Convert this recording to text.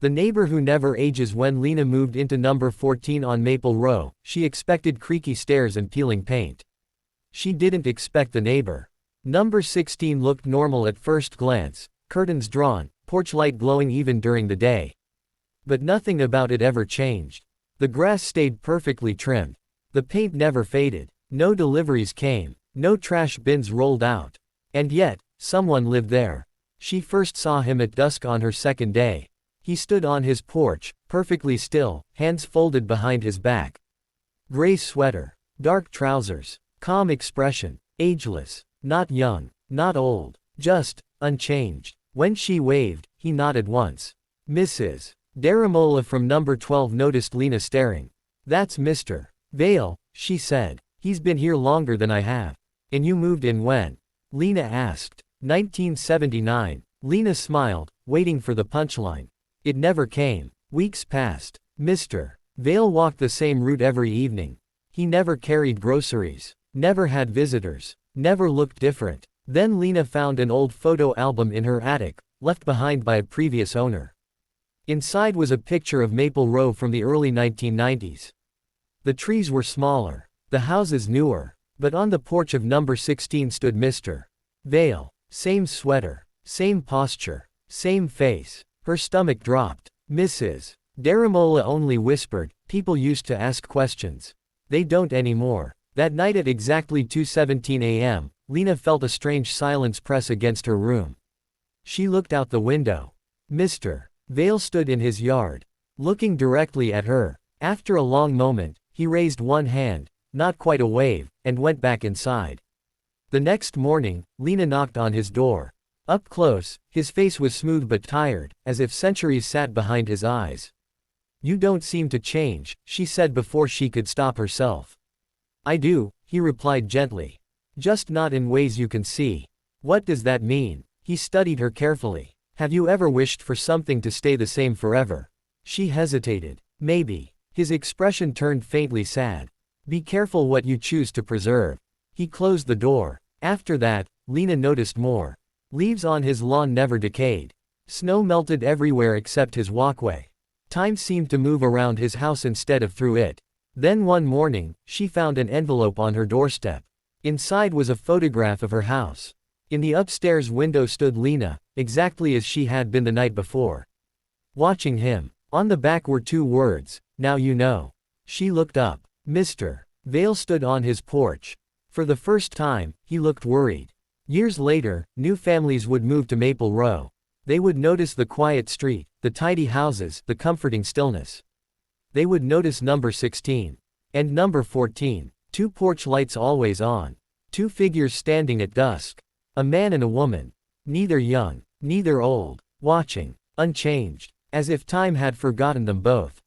The neighbor who never ages. When Lina moved into number 14 on Maple Row, she expected creaky stairs and peeling paint. She didn't expect the neighbor. Number 16 looked normal at first glance, curtains drawn, porch light glowing even during the day. But nothing about it ever changed. The grass stayed perfectly trimmed. The paint never faded. No deliveries came. No trash bins rolled out. And yet, someone lived there. She first saw him at dusk on her second day. He stood on his porch, perfectly still, hands folded behind his back. Gray sweater. Dark trousers. Calm expression. Ageless. Not young. Not old. Just, unchanged. When she waved, he nodded once. Mrs. Daramola from number 12 noticed Lina staring. That's Mr. Vale, she said. He's been here longer than I have. And you moved in when? Lina asked. 1979. Lina smiled, waiting for the punchline. It never came. Weeks passed. Mr. Vale walked the same route every evening. He never carried groceries. Never had visitors. Never looked different. Then Lina found an old photo album in her attic, left behind by a previous owner. Inside was a picture of Maple Row from the early 1990s. The trees were smaller. The houses newer. But on the porch of number 16 stood Mr. Vale. Same sweater. Same posture. Same face. Her stomach dropped. Mrs. Daramola only whispered, people used to ask questions. They don't anymore. That night at exactly 2:17 a.m., Lina felt a strange silence press against her room. She looked out the window. Mr. Vale stood in his yard, looking directly at her. After a long moment, he raised one hand, not quite a wave, and went back inside. The next morning, Lina knocked on his door. Up close, his face was smooth but tired, as if centuries sat behind his eyes. You don't seem to change, she said before she could stop herself. I do, he replied gently. Just not in ways you can see. What does that mean? He studied her carefully. Have you ever wished for something to stay the same forever? She hesitated. Maybe. His expression turned faintly sad. Be careful what you choose to preserve. He closed the door. After that, Lina noticed more. Leaves on his lawn never decayed. Snow melted everywhere except his walkway. Time seemed to move around his house instead of through it. Then one morning, she found an envelope on her doorstep. Inside was a photograph of her house. In the upstairs window stood Lina, exactly as she had been the night before. Watching him. On the back were two words, now you know. She looked up. Mr. Vale stood on his porch. For the first time, he looked worried. Years later, new families would move to Maple Row. They would notice the quiet street, the tidy houses, the comforting stillness. They would notice number 16. And number 14. Two porch lights always on. Two figures standing at dusk. A man and a woman. Neither young, neither old. Watching. Unchanged. As if time had forgotten them both.